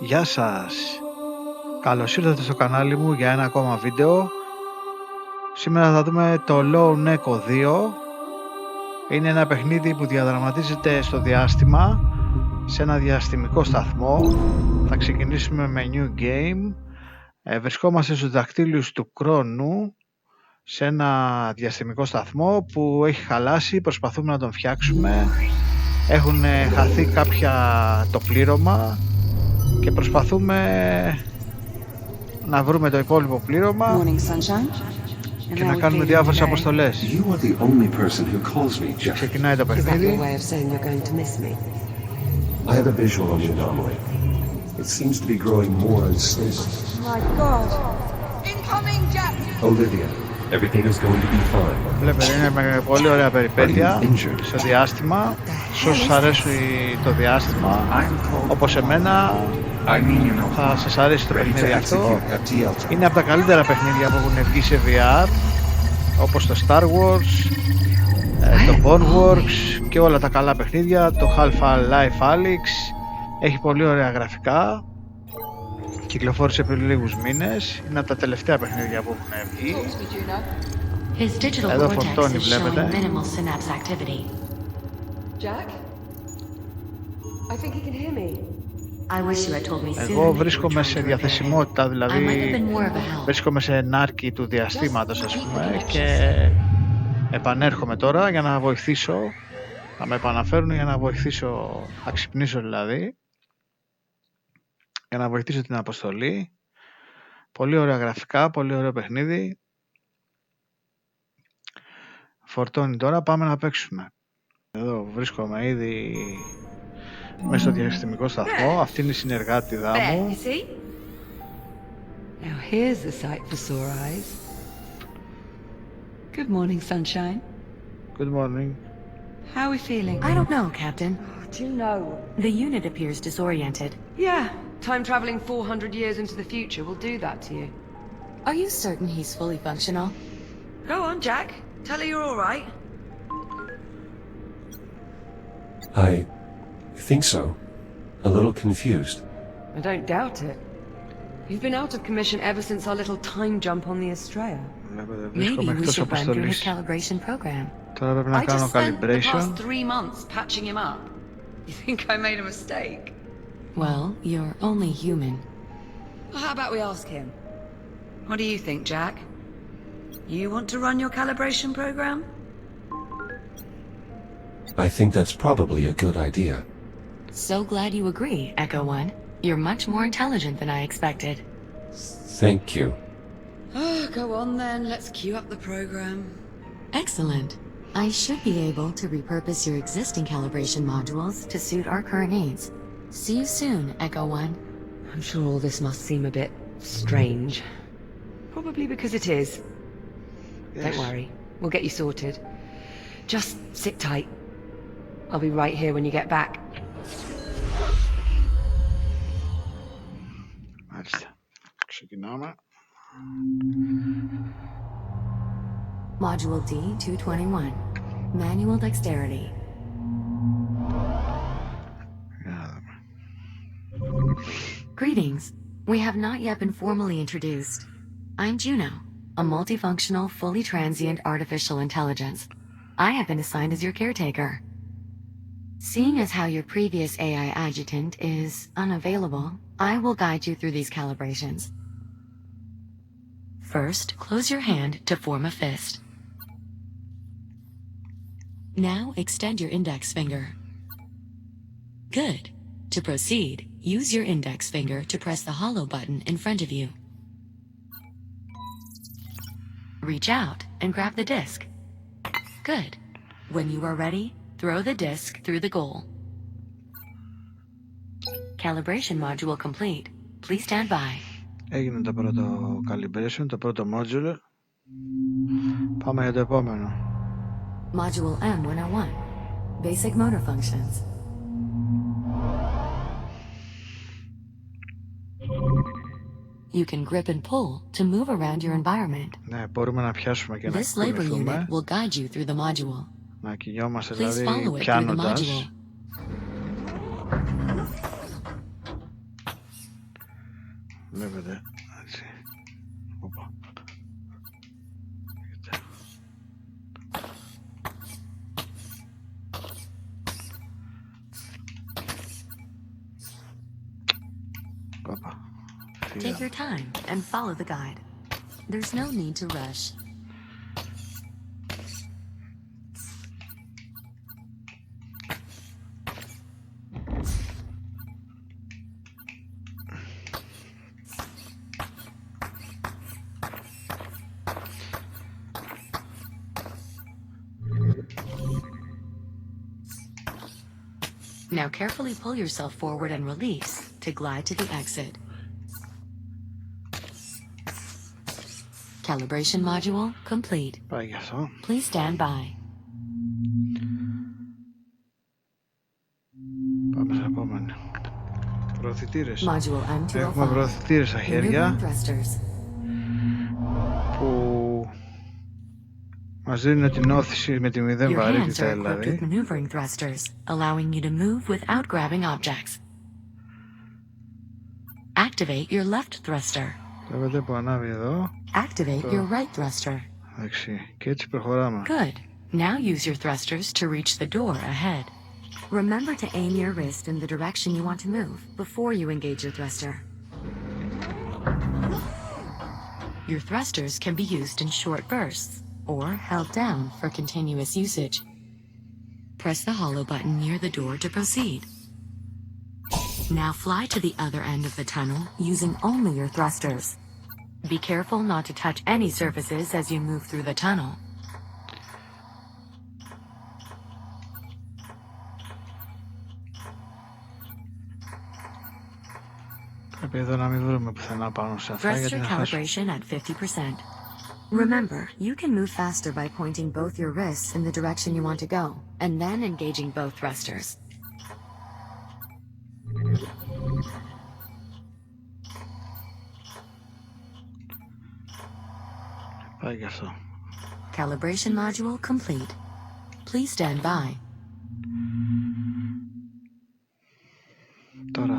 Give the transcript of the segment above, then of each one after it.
Γεια σας! Καλώς ήρθατε στο κανάλι μου για ένα ακόμα βίντεο. Σήμερα θα δούμε το Lone Echo 2. Είναι ένα παιχνίδι που διαδραματίζεται στο διάστημα, σε ένα διαστημικό σταθμό. Θα ξεκινήσουμε με New Game. Βρισκόμαστε στους δακτύλους του χρόνου, σε ένα διαστημικό σταθμό που έχει χαλάσει. Προσπαθούμε να τον φτιάξουμε. Έχουν χαθεί κάποια το πλήρωμα και προσπαθούμε να βρούμε το υπόλοιπο πλήρωμα και να κάνουμε διάφορες αποστολές. Ξεκινάει το παιχνίδι. I have a visual on the anomaly. It seems to be growing more unstable. My God! Incoming, Jack! Olivia, everything is going to be fine. Βλέπετε, είναι με πολύ ωραία περιπέτεια στο διάστημα. Σε όσους αρέσει το διάστημα, όπως εμένα, θα σας αρέσει το παιχνίδι αυτό. Είναι από τα καλύτερα παιχνίδια που έχουν βγει σε VR, όπως το Star Wars, το Boneworks και όλα τα καλά παιχνίδια. Το Half-Life Alyx έχει πολύ ωραία γραφικά. Κυκλοφόρησε πριν λίγους μήνες. Είναι από τα τελευταία παιχνίδια που έχουν βγει. Εδώ φορτώνει, βλέπετε. Εγώ βρίσκομαι σε διαθεσιμότητα, δηλαδή βρίσκομαι σε νάρκη του διαστήματος, ας πούμε, και επανέρχομαι τώρα για να βοηθήσω. Θα με επαναφέρουν για να βοηθήσω, θα ξυπνήσω δηλαδή, για να βοηθήσω την αποστολή. Πολύ ωραία γραφικά, πολύ ωραίο παιχνίδι. Φορτώνει τώρα, πάμε να παίξουμε. Εδώ βρίσκομαι ήδη μέσα στο διαστημικό σταθμό. Αυτή είναι η συνεργάτηδά μου. Now here's the sight for sore eyes. Good morning, sunshine. Good morning. How are we feeling? I don't know, Captain. Do you know? The unit appears disoriented. Yeah, time traveling 400 years into the future will do that to you. Are you certain he's fully functional? Go on, Jack. Tell her you're all right. I think so. A little confused. I don't doubt it. You've been out of commission ever since our little time jump on the Estrella. Maybe we should run through his calibration program. Τώρα πρέπει να κάνω I just spent the calibration. past 3 months patching him up. You think I made a mistake? Well, you're only human. Well, how about we ask him? What do you think, Jack? You want to run your calibration program? I think that's probably a good idea. So glad you agree, Echo One. You're much more intelligent than I expected. Thank you. Oh, go on then. Let's queue up the program. Excellent. I should be able to repurpose your existing calibration modules to suit our current needs. See you soon, Echo One. I'm sure all this must seem a bit strange. Probably because it is. Yes. Don't worry. We'll get you sorted. Just sit tight. I'll be right here when you get back. Μάλιστα. Ξεκινάμε. Module D-221. Manual Dexterity. Για να δούμε. Greetings. We have not yet been formally introduced. I'm Juno, a multifunctional, fully transient artificial intelligence. I have been assigned as your caretaker. Seeing as how your previous AI adjutant is unavailable, I will guide you through these calibrations. First, close your hand to form a fist. Now extend your index finger. Good. To proceed, use your index finger to press the hollow button in front of you. Reach out and grab the disc. Good. When you are ready, throw the disc through the goal. Calibration module complete. Please stand by. Έγινε το πρώτο calibration, το πρώτο module. Πάμε για το επόμενο. Module M101. Basic motor functions. You can grip and pull to move around your environment. Ναι, μπορούμε να πιάσουμε και να This labor unit κουνηθούμε. will guide you through the module. Να κινιόμαστε Please δηλαδή follow it through the πιάνοντας. module. Βλέπετε, έτσι. Οπα. Οπα. Take your time and follow the guide. There's no need to rush. Now carefully pull yourself forward and release to glide to the exit. Calibration module complete. Πάει γι' αυτό. Please stand by. Πάμε στην επόμενη. Προωθητήρες. Module Έχουμε M205. προωθητήρες στα χέρια Maneuvering thrusters. που μας δίνουν την όθηση με τη 0 Your hands βαρύτητα are equipped with δηλαδή. maneuvering thrusters, allowing you to move without grabbing objects. Activate your left thruster. Βλέπετε που ανάβει εδώ. Activate your right thruster. Εντάξει. Και έτσι προχωράμε. Good. Now use your thrusters to reach the door ahead. Remember to aim your wrist in the direction you want to move before you engage your thruster. Your thrusters can be used in short bursts or held down for continuous usage. Press the hollow button near the door to proceed. Now fly to the other end of the tunnel using only your thrusters. Be careful not to touch any surfaces as you move through the tunnel. Πρέπει εδώ να μην βρούμε πουθενά πάνω σε αυτά γιατί Thruster να χάσουμε. calibration at 50%. Remember, you can move faster by pointing both your wrists in the direction you want to go, and then engaging both thrusters. Πάει γι' αυτό. Calibration module complete. Please stand by. Τώρα,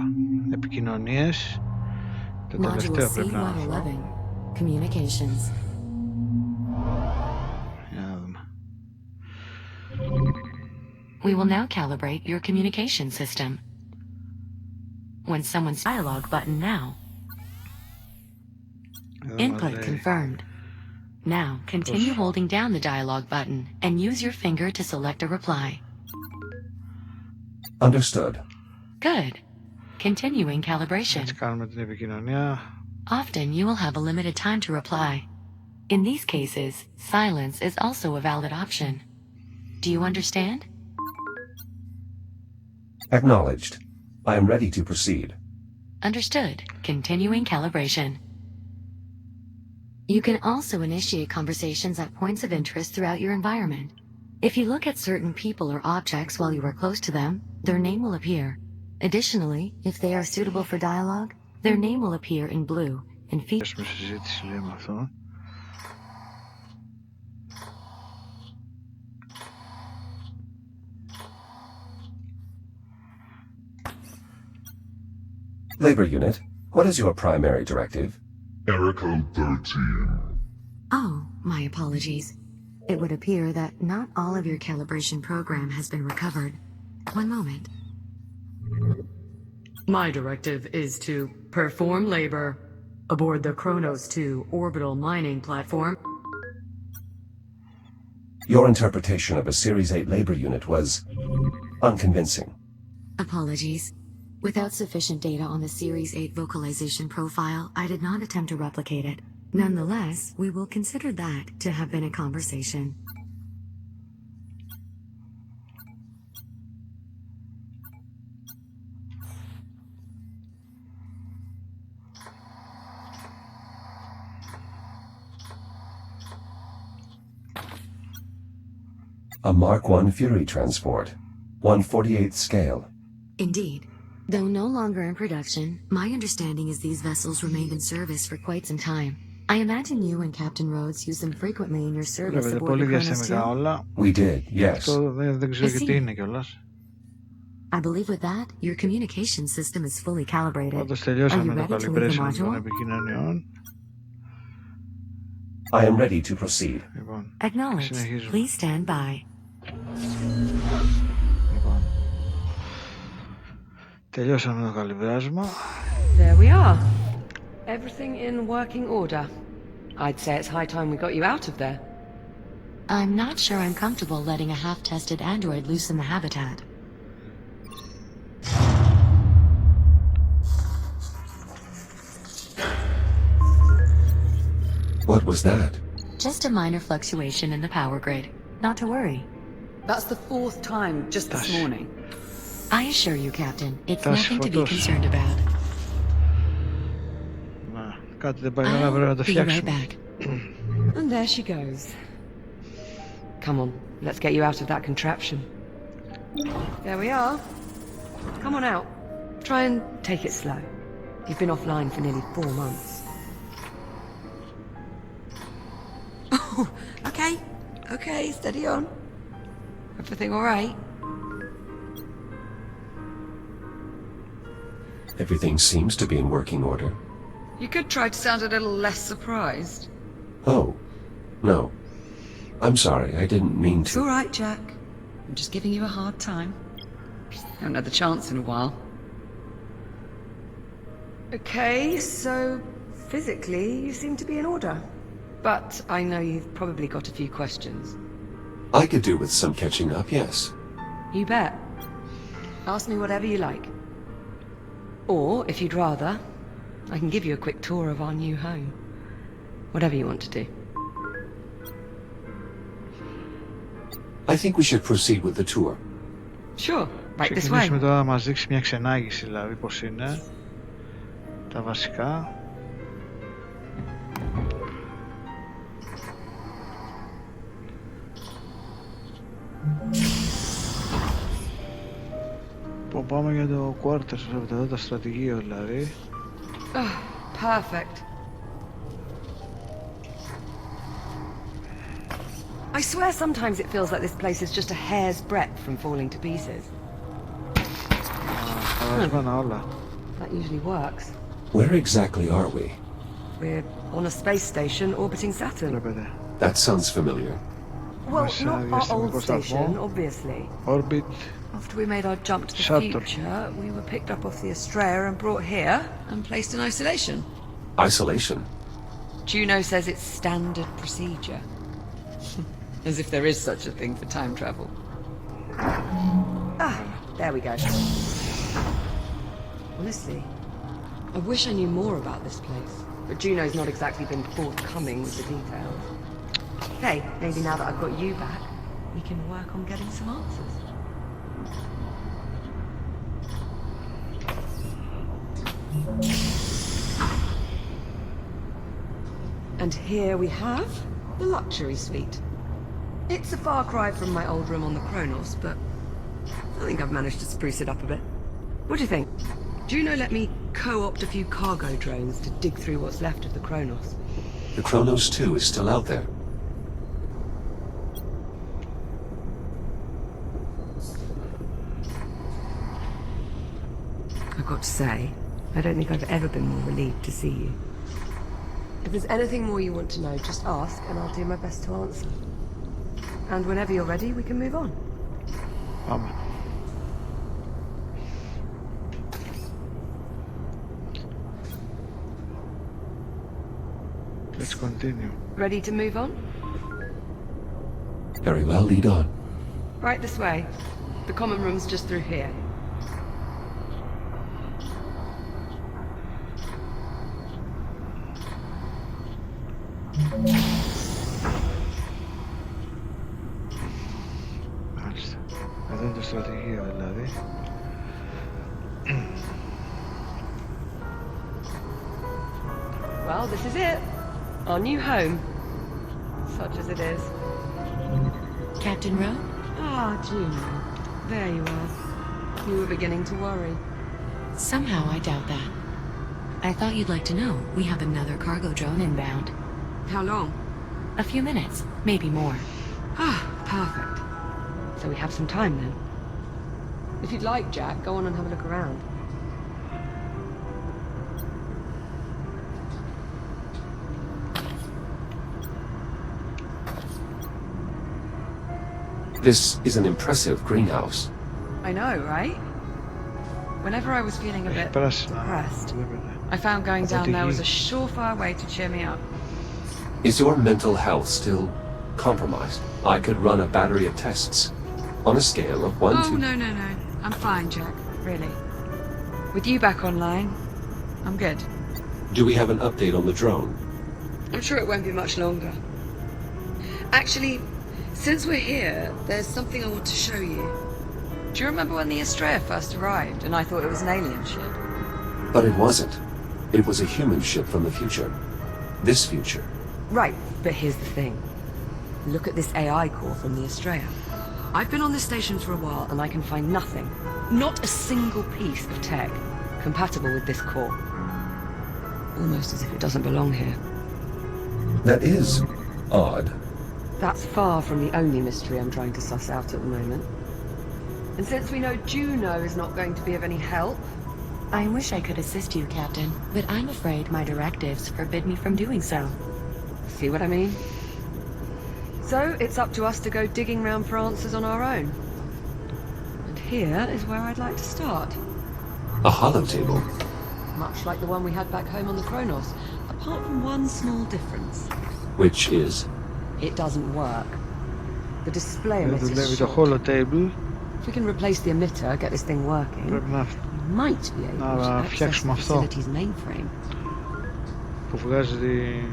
επικοινωνίες. Το Module τελευταίο πρέπει να είναι αυτό. C111. Communications. Για να δούμε. We will now calibrate your communication system. When someone's dialogue button now. Εδώ Input μας λέει. confirmed. Now, continue holding down the dialogue button and use your finger to select a reply. Understood. Good. Continuing calibration. Έτσι κάνουμε την επικοινωνία. Often you will have a limited time to reply. In these cases, silence is also a valid option. Do you understand? Acknowledged. I am ready to proceed. Understood. Continuing calibration. You can also initiate conversations at points of interest throughout your environment. If you look at certain people or objects while you are close to them, their name will appear. Additionally, if they are suitable for dialogue, their name will appear in blue and feature. Έχουμε συζήτηση λέει με αυτό. Labor unit, what is your primary directive? Error code 13. Oh, my apologies. It would appear that not all of your calibration program has been recovered. One moment. My directive is to perform labor aboard the Kronos 2 orbital mining platform. Your interpretation of a Series 8 labor unit was unconvincing. Apologies. Without sufficient data on the Series 8 vocalization profile, I did not attempt to replicate it. Nonetheless, we will consider that to have been a conversation. A Mark I Fury transport, 1/48th scale. Indeed. Though no longer in production, my understanding is these vessels remained in service for quite some time. I imagine you and Captain Rhodes use them frequently in your service Βλέπετε aboard πολύ the Kronos διαστημικά 2. όλα. We did, yes. Αυτό δεν ξέρω και Εσύ. τι είναι κιόλας. I believe with that, your communication system is fully calibrated. Όντως Are you τελειώσαμε το ready to leave the calibration των module? επικοινωνιών. I am ready to proceed. Λοιπόν, Acknowledged. συνεχίζουμε. Please stand by. Λοιπόν, τελειώσαμε το καλυβράσμα. There we are. Everything in working order. I'd say it's high time we got you out of there. I'm not sure I'm comfortable letting a half-tested android loose in the habitat. What was that? Just a minor fluctuation in the power grid. Not to worry. That's the 4th time just this morning. I assure you, Captain, it's That's nothing to be photos. concerned about. Να, κάτι δεν πάει καλά, πρέπει να το I'll be right φτιάξουμε. back. And there she goes. Come on, let's get you out of that contraption. There we are. Come on out. Try and take it slow. You've been offline for nearly 4 months. Oh, okay. Okay, steady on. Everything all right? Everything seems to be in working order. You could try to sound a little less surprised. Oh, no. I'm sorry, I didn't mean It's to. all right, Jack. I'm just giving you a hard time. Haven't had the chance in a while. Okay, so physically you seem to be in order. But I know you've probably got a few questions. I could do with some catching up, yes. You bet. Ask me whatever you like. Or, if you'd rather, I can give you a quick tour of our new home. Whatever you want to do. I think we should proceed with the tour. Sure, right this way. Ξεκινήσουμε τώρα να μας δείξει μια ξενάγηση, δηλαδή πώς είναι τα βασικά. Που πάμε για το quarters, εδώ το στρατηγείο δηλαδή. Perfect. I swear sometimes it feels like this place is just a hair's breadth from falling to pieces. Χαλασμένα όλα. That usually works. Where exactly are we? We're on a space station orbiting Saturn. Βλέπετε. That sounds familiar. Well, Μας not our διαστημικό old σταθμό. station, obviously. Orbit. After we made our jump to the Saturn. future, we were picked up off the Astrea and brought here and placed in isolation. Isolation. Juno says it's standard procedure. As if there is such a thing for time travel. Ah, there we go. Honestly, I wish I knew more about this place, but Juno's not exactly been forthcoming with the details. Hey, maybe now that I've got you back, we can work on getting some answers. And here we have the luxury suite. It's a far cry from my old room on the Kronos, but I think I've managed to spruce it up a bit. What do you think? Juno let me co-opt a few cargo drones to dig through what's left of the Kronos. The Kronos 2 is still out there. I've got to say, I don't think I've ever been more relieved to see you. If there's anything more you want to know, just ask and I'll do my best to answer. And whenever you're ready, we can move on. Πάμε. Let's continue. Ready to move on? Very well, lead on. Right this way. The common room's just through here. Μάλιστα. Εδώ είναι το στρατηγείο δηλαδή. Well, this is it. Our new home. Such as it is. Captain Rowe? Ah, Juno. There you are. You were beginning to worry. Somehow I doubt that. I thought you'd like to know we have another cargo drone inbound. How long? A few minutes, maybe more. Ah, perfect. So we have some time then. If you'd like, Jack, go on and have a look around. This is an impressive greenhouse. I know, right? Whenever I was feeling a bit depressed, I found going down there was a surefire way to cheer me up. Is your mental health still compromised? I could run a battery of tests. On a scale of 1 to... Oh, no. I'm fine, Jack. Really. With you back online, I'm good. Do we have an update on the drone? I'm sure it won't be much longer. Actually, since we're here, there's something I want to show you. Do you remember when the Estrella first arrived and I thought it was an alien ship? But it wasn't. It was a human ship from the future. This future. Right, but here's the thing. Look at this AI core from the Estrella. I've been on this station for a while and I can find nothing, not a single piece of tech, compatible with this core. Almost as if it doesn't belong here. That is odd. That's far from the only mystery I'm trying to suss out at the moment. And since we know Juno is not going to be of any help... I wish I could assist you, Captain, but I'm afraid my directives forbid me from doing so. See what I mean? So, it's up to us to go digging round for answers on our own. And here is where I'd like to start. A holotable. Much like the one we had back home on the Kronos, apart from one small difference. Which is? It doesn't work. The display Δεν emitter δουλεύει is το short. holotable. If we can replace the emitter, get this thing working, Πρέπει να we might be able to access the φτιάξουμε αυτό facility's mainframe. που βγάζει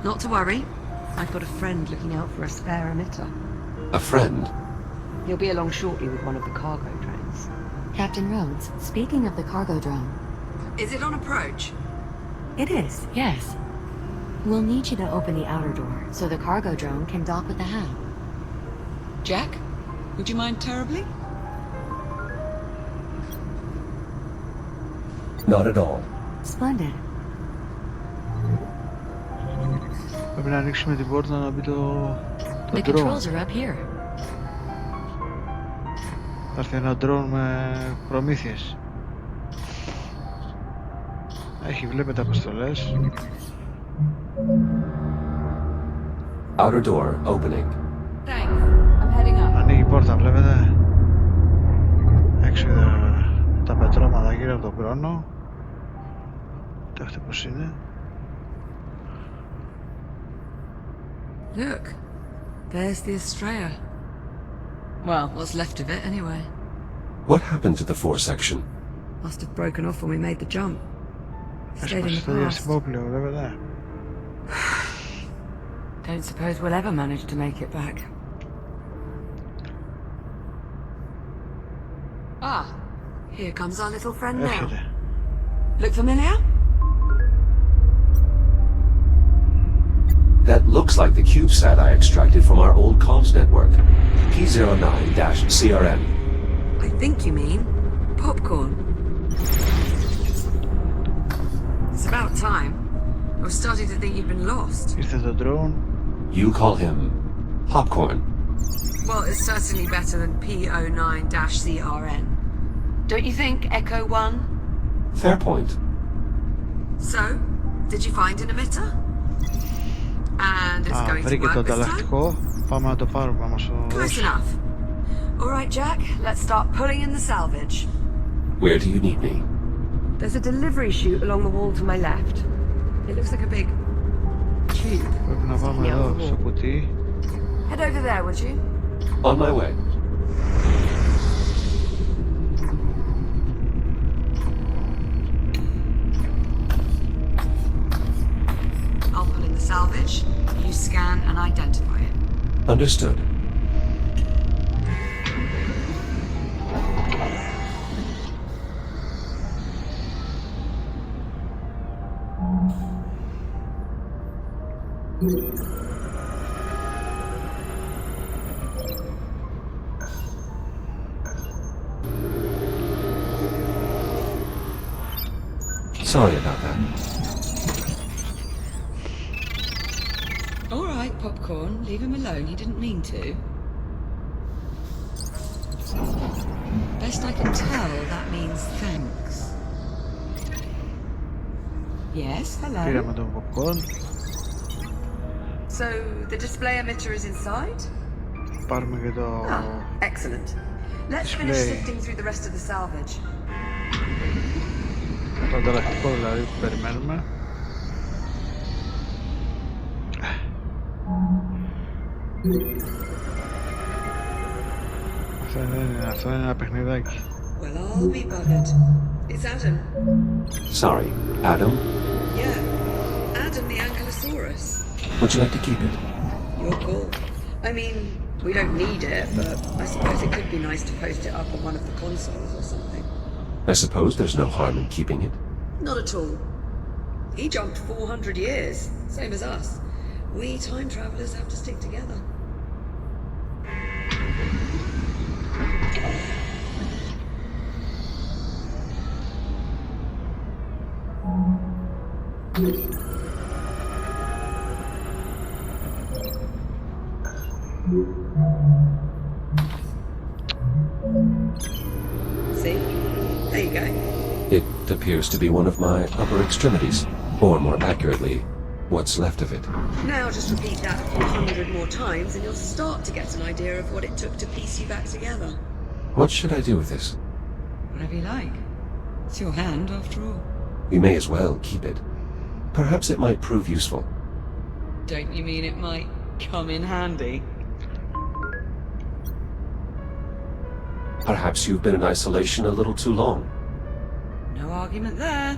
Not to worry. I've got a friend looking out for a spare emitter. A friend? He'll be along shortly with one of the cargo drones. Captain Rhodes, speaking of the cargo drone. Is it on approach? It is, yes. We'll need you to open the outer door so the cargo drone can dock with the hab. Jack, would you mind terribly? Not at all. Splendid. Πρέπει να ανοίξουμε την πόρτα να μπει το The drone. controls are up here. Θα έρθει ένα drone με προμήθειες. Έχει, βλέπετε, αποστολές. Outer door opening. Thanks. I'm heading up. Ανοίγει η πόρτα, βλέπετε. Έξω τα πετρώματα γύρω από τον χρόνο. Κοιτάξτε πως είναι. Look, there's the Estrella. Well, what's left of it anyway. What happened to the foresection? Must have broken off when we made the jump. Stayed in Έσπασε the το past. διαστημόπλαιο, βλέπετε. Don't suppose we'll ever manage to make it back. Ah, here comes our little friend now. Έρχεται. Look familiar? That looks like the CubeSat I extracted from our old comms network. P09-CRN. I think you mean popcorn. It's about time. I was starting to think you'd been lost. Ήρθε το drone. You call him Popcorn. Well, it's certainly better than P09-CRN. Don't you think, Echo 1? Fair point. So, did you find an emitter? And it's going to βρήκε το work this time? ανταλλακτικό. Πάμε να το πάρουμε, να μας το Close δώσει. enough. All right, Jack, let's start pulling in the salvage. Where do you need me? There's a delivery chute along the wall to my left. It looks like a big tube. Πρέπει να πάμε sticking out εδώ of the στο wall. κουτί. Head over there, would you? On my way. I'll pull in the salvage. You scan and identify it. Understood. Sorry about that. All right, Popcorn. Leave him alone. He didn't mean to. Best I can tell, that means thanks. Yes, hello. Πήραμε το popcorn. So, the display emitter is inside? Πάρουμε και το... Ah, excellent. Let's finish Display. sifting through the rest of the salvage. Το ανταλλακτικό δηλαδή που περιμένουμε. Αυτό είναι ένα παιχνιδάκι. Well, I'll be buggered. It's Adam. Sorry, Adam? Yeah, Adam the Ankylosaurus. Would you like to keep it? Your call. I mean, we don't need it, but I suppose it could be nice to post it up on one of the consoles or something. I suppose there's no harm in keeping it. Not at all. He jumped 400 years, same as us. We time travelers have to stick together. See? There you go. It appears to be one of my upper extremities, or more accurately, what's left of it. Now just repeat that 100 more times and you'll start to get an idea of what it took to piece you back together. What should I do with this? Whatever you like. It's your hand, after all. We may as well keep it. Perhaps it might prove useful. Don't you mean it might come in handy? Perhaps you've been in isolation a little too long. No argument there.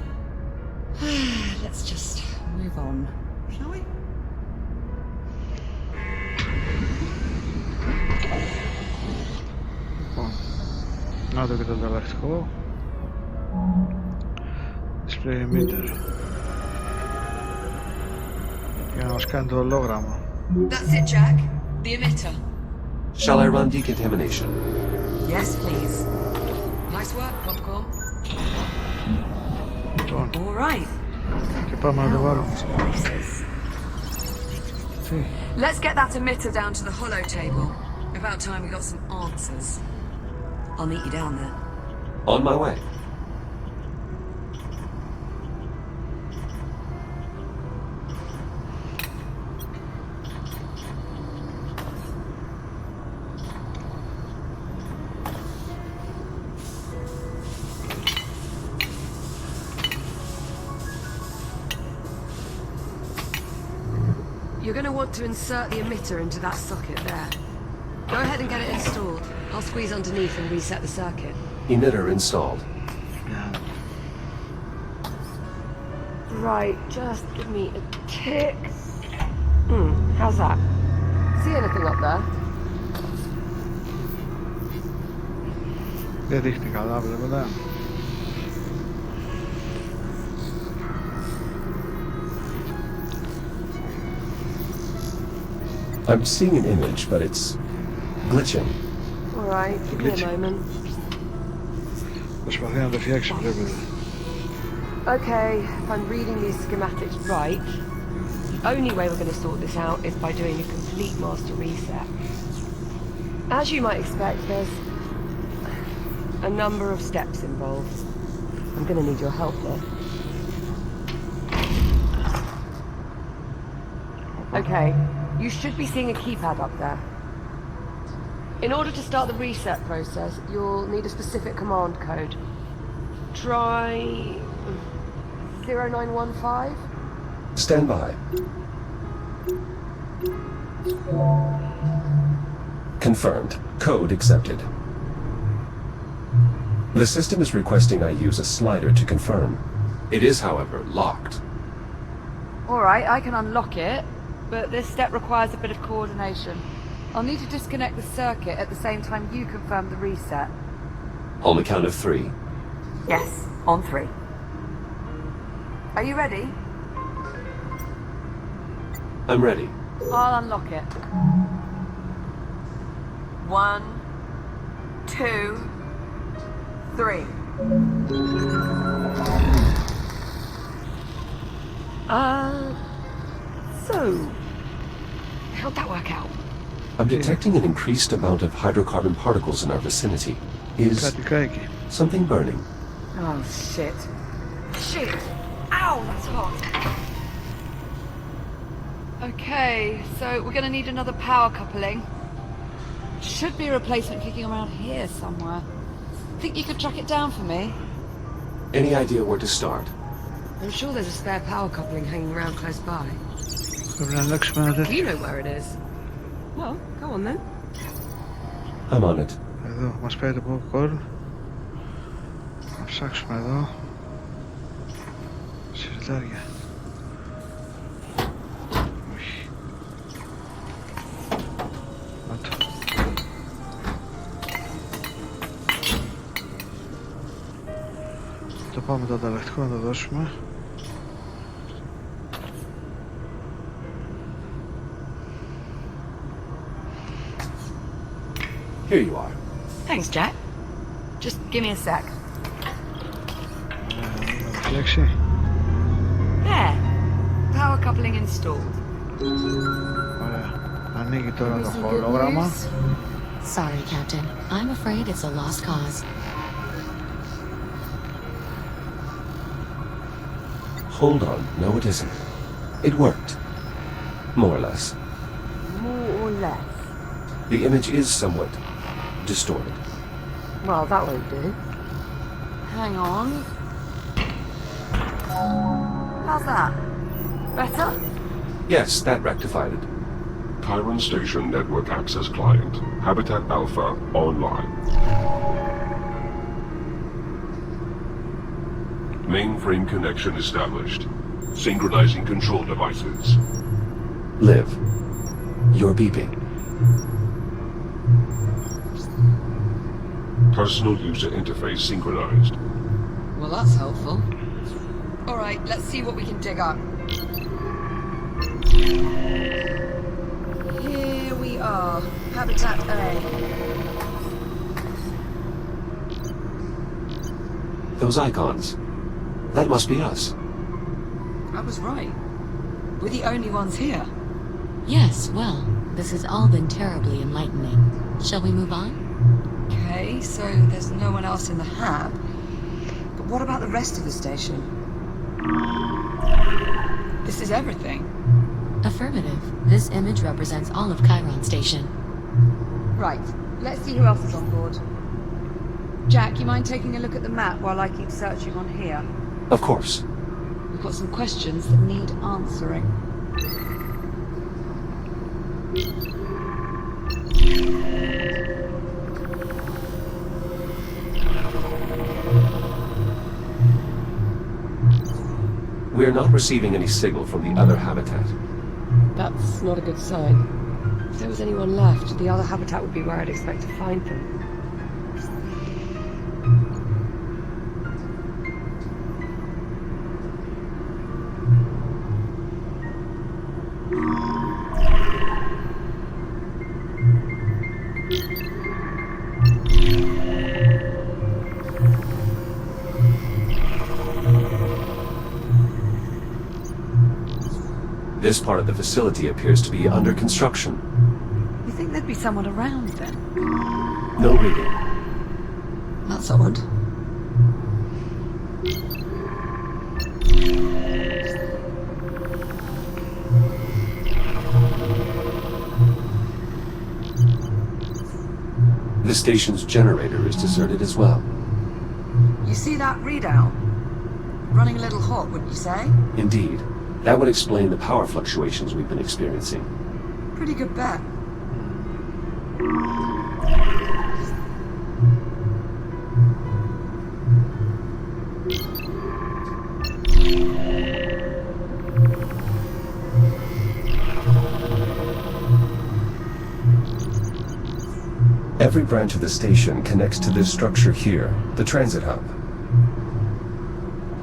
Let's just move on, shall we? Λοιπόν, να δω και το ανταλλακτικό. Display emitter. Για να μας κάνει το ολόγραμμα. That's it, Jack. The emitter. Shall I run decontamination? Yes, please. Nice work, Popcorn. Λοιπόν, All right. και πάμε να το βάλουμε. Τι, Let's get that emitter down to the hollow table. About time we got some answers. I'll meet you down there. On my way. You're going to want to insert the emitter into that socket there. Go ahead and get it installed. I'll squeeze underneath and reset the circuit. Emitter installed. yeah. Right, just give me a tick. How's that? See anything up there? Δεν δείχνει καλά, βλέπετε. I'm seeing an image, but it's glitching. All right, give me a moment. Προσπαθεί να το φτιάξει, βλέπετε. Okay, if I'm reading these schematics right, the only way we're going to sort this out is by doing a complete master reset. As you might expect, there's a number of steps involved. I'm going to need your help here. Okay, you should be seeing a keypad up there. In order to start the reset process, you'll need a specific command code. Try 0915? Stand by. Confirmed. Code accepted. The system is requesting I use a slider to confirm. It is, however, locked. Alright, I can unlock it, but this step requires a bit of coordination. I'll need to disconnect the circuit at the same time you confirm the reset. On the count of 3. Yes, on 3. Are you ready? I'm ready. I'll unlock it. 1, 2, 3. So, How'd that work out? I'm detecting an increased amount of hydrocarbon particles in our vicinity. Is Κρατικά εκεί. something burning? Oh, shit. Shit! Ow, that's hot. Okay, so we're gonna need another power coupling. Should be a replacement kicking around here somewhere. Think you could track it down for me? Any idea where to start? I'm sure there's a spare power coupling hanging around close by. Πρέπει να αλλάξουμε ένα τέτοιο. You know where it is. Well, go on then. I'm on it. Εδώ, μας πάει το popcorn. Να ψάξουμε εδώ. Σιρτάρια. Όχι. Να το. Το πάμε το ανταλλακτικό να το δώσουμε. Here you are. Thanks, Jack. Just give me a sec. Να το φτιάξει. There. Power coupling installed. Ωραία. Ανοίγει τώρα το χολόγραμμα. Sorry, Captain. I'm afraid it's a lost cause. Hold on. No, it isn't. It worked. More or less. More or less. The image is somewhat distorted. Well, that won't do. Hang on. How's that? Better? Yes, that rectified it. Chiron Station Network Access Client. Habitat Alpha online. Mainframe connection established. Synchronizing control devices. Liv, you're beeping. Personal user interface synchronized. Well, that's helpful. All right, let's see what we can dig up. Here we are. Habitat A. Those icons. That must be us. I was right. We're the only ones here. Yes, well, this has all been terribly enlightening. Shall we move on? Okay, so there's no one else in the hab. But what about the rest of the station? This is everything. Affirmative. This image represents all of Chiron Station. Right, let's see who else is on board. Jack, you mind taking a look at the map while I keep searching on here? Of course. We've got some questions that need answering. We are not receiving any signal from the other habitat. That's not a good sign. If there was anyone left, the other habitat would be where I'd expect to find them. This part of the facility appears to be under construction. You think there'd be someone around then? No reading. That's odd. The station's generator is deserted as well. You see that readout? Running a little hot, wouldn't you say? Indeed. That would explain the power fluctuations we've been experiencing. Pretty good bet. Every branch of the station connects to this structure here, the transit hub.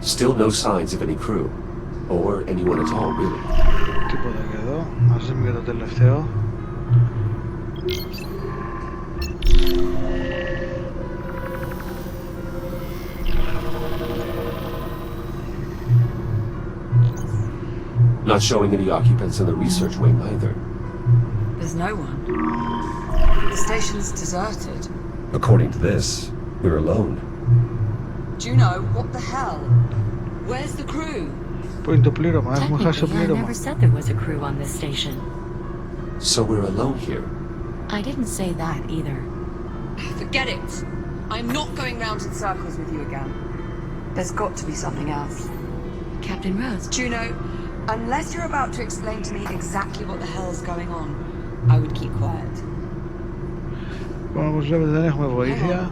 Still no signs of any crew. Or anyone at all, really. Τίποτα και εδώ. Ας δούμε για το τελευταίο. Not showing any occupants in the research wing either. There's no one. The station's deserted. According to this, we're alone. Juno, what the hell? Where's the crew? Πού είναι το πλήρωμα, έχουμε χάσει το Technically, I πλήρωμα. never said there was a crew on this station. So we're alone here. I didn't say that either. Forget it. I'm not going round in circles with you again. There's got to be something else. Captain Rhodes, Juno, unless you're about to explain to me exactly what the hell's going on, I would keep quiet. Λοιπόν, όπως βλέπετε δεν έχουμε βοήθεια.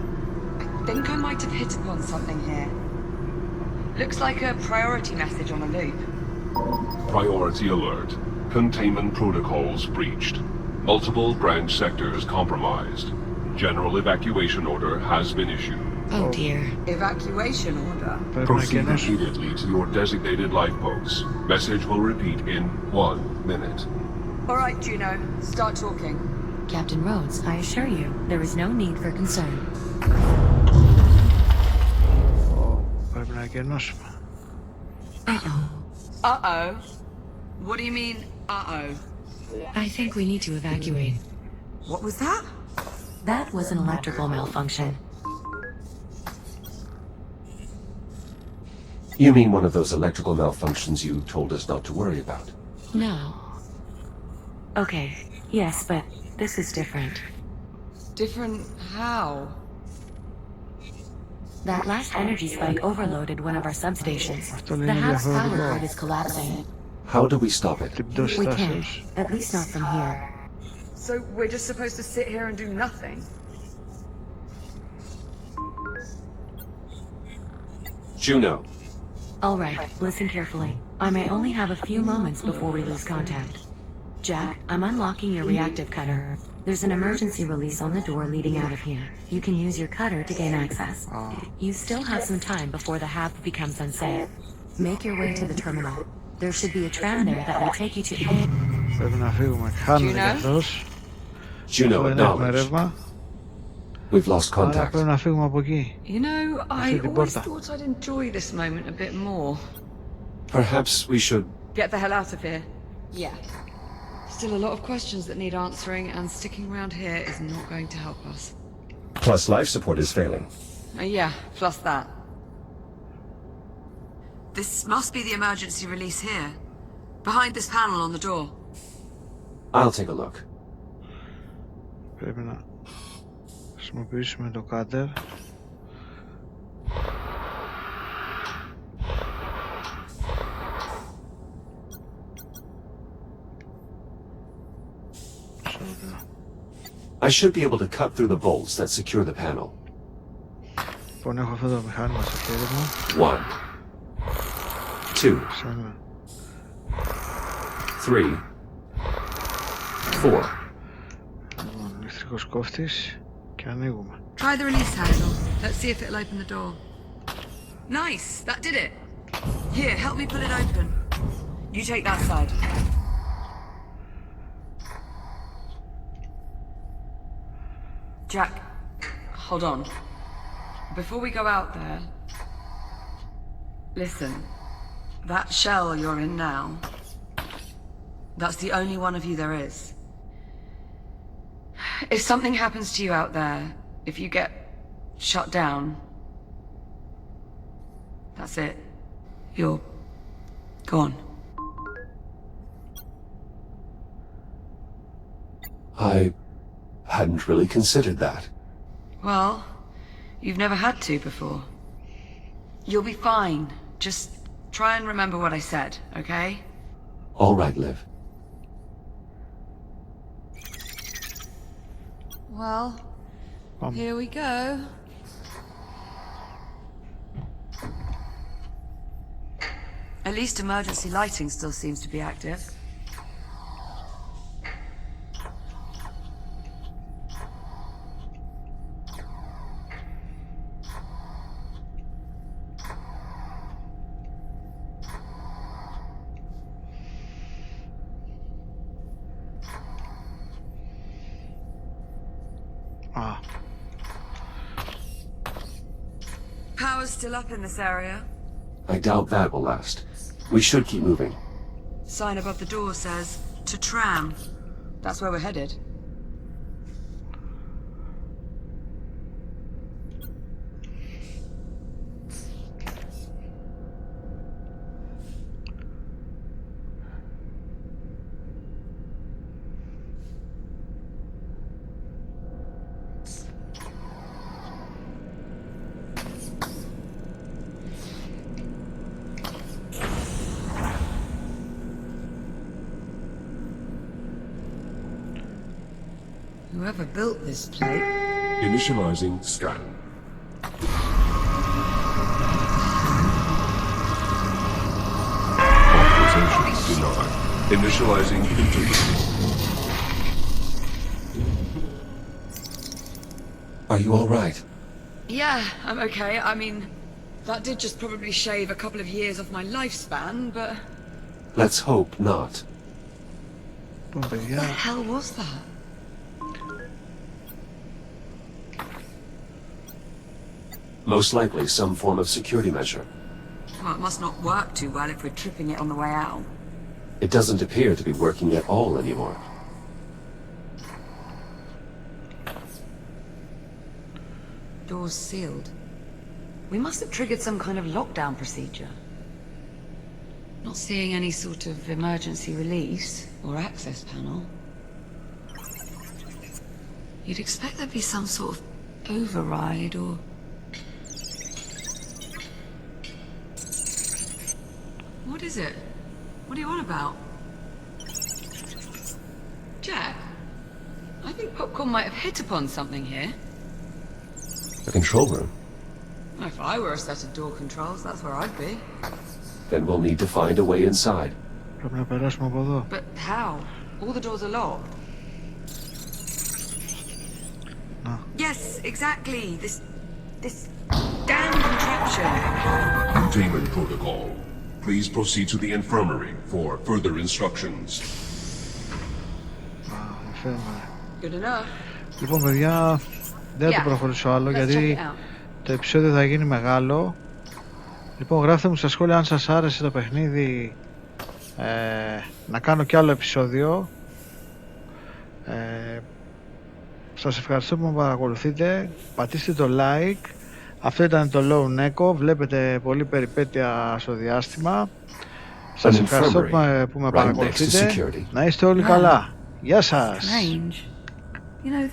I think I might have hit upon something here. Looks like a priority message on a loop. Priority alert. Containment protocols breached. Multiple branch sectors compromised. General evacuation order has been issued. oh dear. Evacuation order? Πρέπει να Proceed κενώσουμε. immediately to your designated life posts. Message will repeat in 1 minute. Alright, Juno, start talking. Captain Rhodes, I assure you, there is no need for concern. Πρέπει να κενώσουμε. Uh-oh. What do you mean, uh-oh? I think we need to evacuate. What was that? That was an electrical malfunction. You mean one of those electrical malfunctions you told us not to worry about? No. Okay, yes, but this is different. Different how? That last energy spike overloaded one of our substations. Αυτό The είναι house power διαφορετικό. grid is collapsing. How do we stop it? Την πτώση We can't, τάσεως. at least not from here. So we're just supposed to sit here and do nothing? Juno, All right, listen carefully. I may only have a few moments before we lose contact. Jack, I'm unlocking your reactive cutter. There's an emergency release on the door leading out of here. You can use your cutter to gain access. You still have some time before the hab becomes unsafe. Make your way to the terminal. There should be a tram there that will take you to... Πρέπει να φύγουμε. Χάνουμε κι αυτός. Juno, Δεν έχουμε acknowledged. ρεύμα. We've lost Άρα contact. πρέπει να φύγουμε από εκεί. You know, I Αυτή την always πόρτα. thought I'd enjoy this moment a bit more. Perhaps we should... Get the hell out of here. Yeah. Still a lot of questions that need answering, and sticking around here is not going to help us. Plus life support is failing. Yeah, plus that. This must be the emergency release here. Behind this panel on the door. I'll take a look. Πρέπει να χρησιμοποιήσουμε το cutter. I should be able to cut through the bolts that secure the panel. Λοιπόν, έχω αυτό το μηχάνημα στο χέρι μου. 1, 2, Σαν 3, 4. λοιπόν, ηλεκτρικός κόφτης και ανοίγουμε. Try the release handle. Let's see if it'll open the door. Nice, that did it. Here, help me pull it open. You take that side. Jack, hold on. Before we go out there, listen. That shell you're in now, that's the only one of you there is. If something happens to you out there, if you get shut down, that's it. You're gone. I hadn't really considered that. Well, you've never had to before. You'll be fine. Just try and remember what I said, okay? All right, Liv. Well, here we go. At least emergency lighting still seems to be active. Α, Power's still up in this area. I doubt that will last. We should keep moving. Sign above the door says, to tram. That's where we're headed. Whoever built this plate... Initializing scan. Authorization denied. Initializing integrity. Are you all right? Yeah, I'm okay. I mean, that did just probably shave a couple of years off my lifespan, but... Let's hope not. Λοιπόν, What the παιδιά, hell was that? Most likely some form of security measure. Well, it must not work too well if we're tripping it on the way out. It doesn't appear to be working at all anymore. Doors sealed. We must have triggered some kind of lockdown procedure. Not seeing any sort of emergency release or access panel. You'd expect there'd be some sort of override or... What is it? What are you on about? Jack? I think Popcorn might have hit upon something here. A control room? If I were a set of door controls, that's where I'd be. Then we'll need to find a way inside. πρέπει να περάσουμε από εδώ. But how? All the doors are locked. Να. Yes, exactly. This damn contraption. Containment protocol. Please proceed to the infirmary for further instructions. Φέρουμε. Good enough. Λοιπόν, παιδιά, δεν θα το προχωρήσω άλλο Let's γιατί check it out. το επεισόδιο θα γίνει μεγάλο. Λοιπόν, γράφτε μου στα σχόλια αν σας άρεσε το παιχνίδι, να κάνω κι άλλο επεισόδιο. Σας ευχαριστώ που με παρακολουθείτε. Πατήστε το like. Αυτό ήταν το Lone Echo. Βλέπετε πολλή περιπέτεια στο διάστημα. Σας ευχαριστώ που με παρακολουθείτε. Να είστε όλοι καλά. Γεια σας. Strange. You know,